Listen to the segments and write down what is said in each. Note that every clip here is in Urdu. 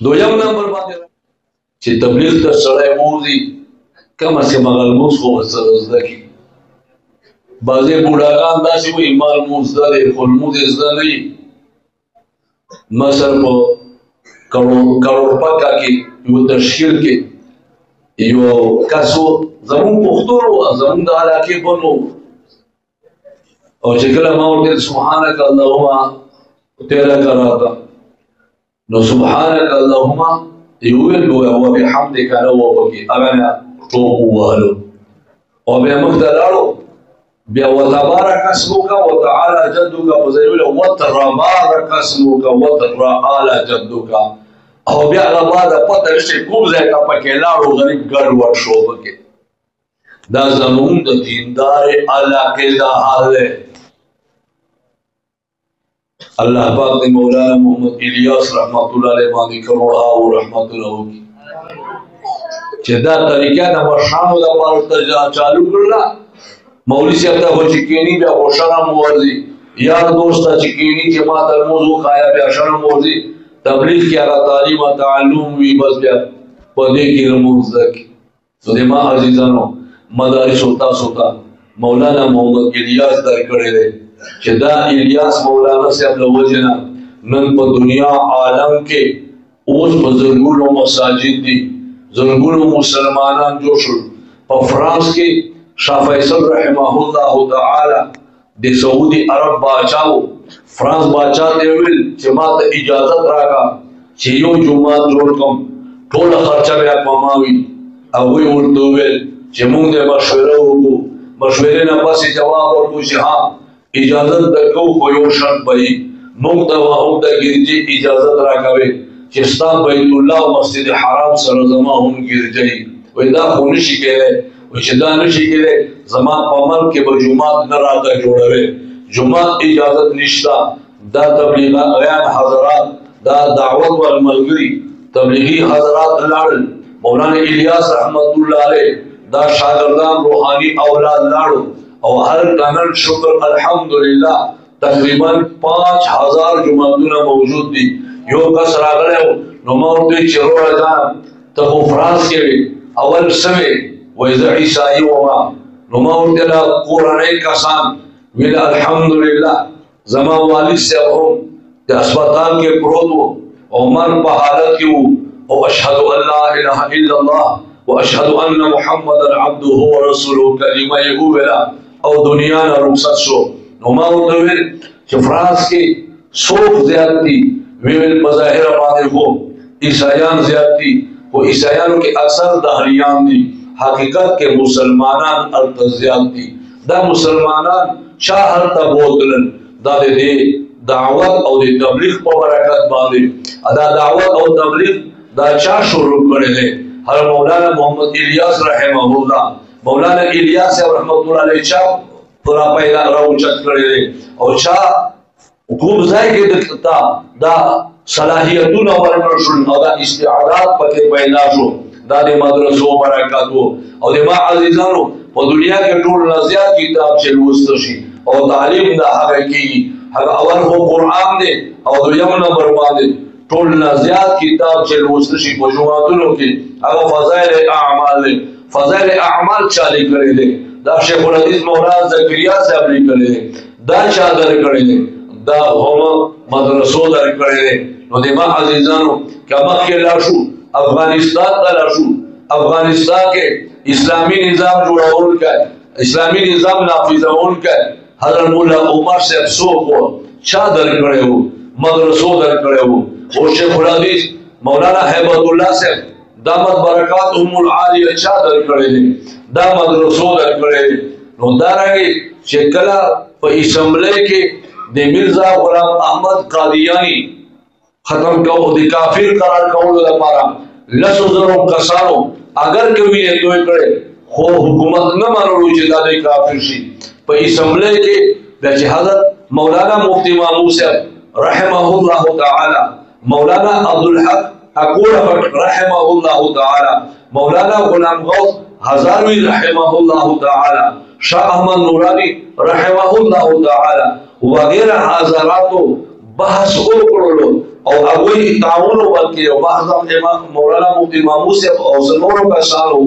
دویم نمبر باندې چې تبلیغ ته سړی ووځي کم از کم هغه لمونځ خو ورسره زده کړي. بعضې بوډاګان داسې وایي ما لمونځ زده دی خو لمونځ یې زده نه وي. مثلا په کروړپکه کې یو تشکیل کې یو کس و زمونږ پښتون و زمونږ د علاقې بن و او چې کله ما ورته سبحانک اللهم تیره کراته نو سبحانک اللهم یویل بو او بحمدک انا وبکی اغه ټوپ وهلو او بیا موږ ته لاړو بیا وتبارک اسمک وتعالى جدک وزیل وتبارک اسمک وتعالى جدک او بیا هغه بعد پته نشي کوم ځای ته پکې لاړو غریب ګډ وډ شو پکې. دا زمونږ د دیندار علاقې دا حال دی. اللہ پاک نے مولانا محمد الیاس رحمت اللہ علیہ باندې کروڑا او رحمت الله وکي چې دا طریقه د مشانو د پاره چالو کړل. مولوی صاحب ته و چې کینی بیا خوشاله موزي یار دوست چې کینی چې ما تر موضوع خایا بیا شرم موزي تبلیغ کې هغه تعلیم او تعلم وی بس بیا په دې کې موزه کې نو د ما عزیزانو مدارس او تاسو ته مولانا محمد الیاس درکړی دی چې دا الیاس مولانا صاحب له وجنه نن په دنیا عالم کې اوس په زرګونو مساجد دي زرګونو مسلمانان جوړ شول. په فرانس کې شاه فیصل رحمه الله تعالی د سعودي عرب بادشاہ فرانس بادشاہ ته ویل چې ما ته اجازه راکړه چې یو جمعه جوړ کوم ټول خرچه بیا پماوي او وی ورته ویل چې موږ د مشوره وکړو. مشورې نه پسې جواب ورکړو چې ها اجازت درکو خو یو شرط به موږ ته هم د ګرځي اجازت راکوي چې ستا بیت الله او مسجد حرام سره زما هم ګرځي. وای دا خو نشي کېدای وای چې دا نشي کېدای زما په ملک کې به جمعات نه راته جوړوي جمعات اجازت نشته. دا تبلیغات غیان حضرات دا دعوت والملګری تبلیغي حضرات لاړل مولانا الیاس رحمت الله علیه دا شاگردان روحانی اولاد لاړو او هر کانل شکر الحمدللہ تقریبا 5000 جماعتونه موجود دي. یو کس راغلی نو ما ورته چې وروره جان ته خو فرانس کې وې اول سوې وایي زه عیسایي وم نو ما ورته له کورنۍ کسان ویل الحمدللہ زما والد صاحب هم د اسپتال کې پروت و او من په حالت کې و او اشهد ان لا اله الا الله واشهد ان محمد عبده ورسوله کلمه یې وویله او دنیا نه رخصت شو. نو ما ورته ویل چې فرانس کې څوک زیات دي ویل په ظاهر باندې خو عیسایان زیات دي خو عیسایانو کې اکثر دهریان دي حقیقت کې مسلمانان هلته زیات دي. دا مسلمانان چا هلته بوتلل دا د دې دعوت او د تبلیغ په برکت باندې دا دعوت او تبلیغ دا چا شروع کړی دی. هر مولانا محمد الیاس رحمه الله مولانا الیاس رحمت الله علیه چا پورا پیدا راوچت کړی دی او چا کوم ځای کې دا صلاحیتونه ورکړل شول او دا استعداد پکې پیدا شو. دا د مدرسو برکت او د ما عزیزانو په دنیا کې ټول نه زیات کتاب چې لوستل شي او تعلیم دا هغه کېږي هغه اول هو قرآن دی او دویم نمبر باندې ټول نه زیات کتاب چې لوستل شي په جماعتونو کې هغه فضائل اعمال دی. فضائل اعمال چا لیکلي دي دا شیخ الحدیث مولانا زکریا صاحب لیکلي دي دا چا درکړي دي دا هم مدرسو درکړي دي. نو د ما عزیزانو کما کې لاشو افغانستان ته لاشو افغانستان کې اسلامی نظام جوړول کړي اسلامی نظام نافذول کړي حضرت مولا عمر صاحب سوق چا درکړي وو مدرسو درکړي وو او شیخ الحدیث مولانا هیبت الله صاحب دامت برکاتهم العالیه چا درکړي دي دا مدرسو درکړي. نو دا راغی چې کله په اسمبلی کې د مرزا غلام احمد قادیانی ختم کوو د کافر قرار کولو لپاره 100,000 کسانو اگر کوي نه دوی کړي خو حکومت نه منلو چې دا د کافر شي. په اسمبلی کې د حضرت مولانا مفتی مامو صاحب رحمه الله تعالی مولانا عبدالحق اکور رحمه الله تعالی مولانا غلام غوث ہزاروی رحمہ اللہ تعالی شاہ احمد نورانی رحمہ اللہ تعالی وغیرہ حضراتو بحث وکړلو او هغه تعاون وکړي او بعض امام مولانا مفتی ماموس او څلورو کسانو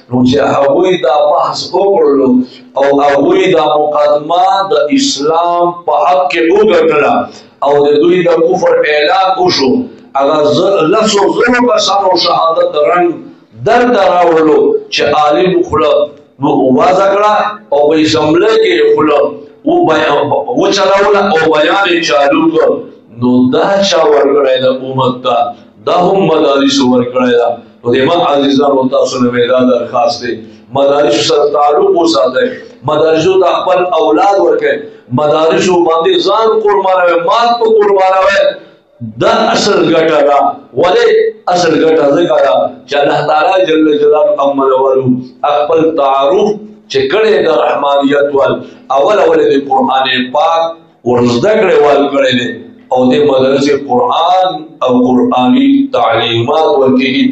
نو چې هغه دا بحث وکړلو او هغه دا مقدمه د اسلام په حق کې وګټله او د دوی د کفر اعلان وشو هغه لسو زرو کسانو شهادت رنګ درد راوړلو چې عالم خله نو وازه کړه او په اسمبلی کې خله و چلاوله او بیان چالو کړ نو دا چا ورکړی د امت ته دا هم مدارس ورکړی ده نو د ما عزیزانو تاسو نه مې دا درخواست دی مدارس سره تعلق وساتئ مدارسو ته خپل اولاد ورکړئ مدارسو باندې ځان قربانوئ مال په قربانوئ دا اصل ګټه ده ولې اصل ګټه ځکه ده چې الله تعالی جل جلاله امنولو خپل تعارف چې کړی د رحمانیت وال اول د قرآن پاک ورزده کړی وال کړی دی او د مدرسې قرآن او قرآني تعلیمات ورکوي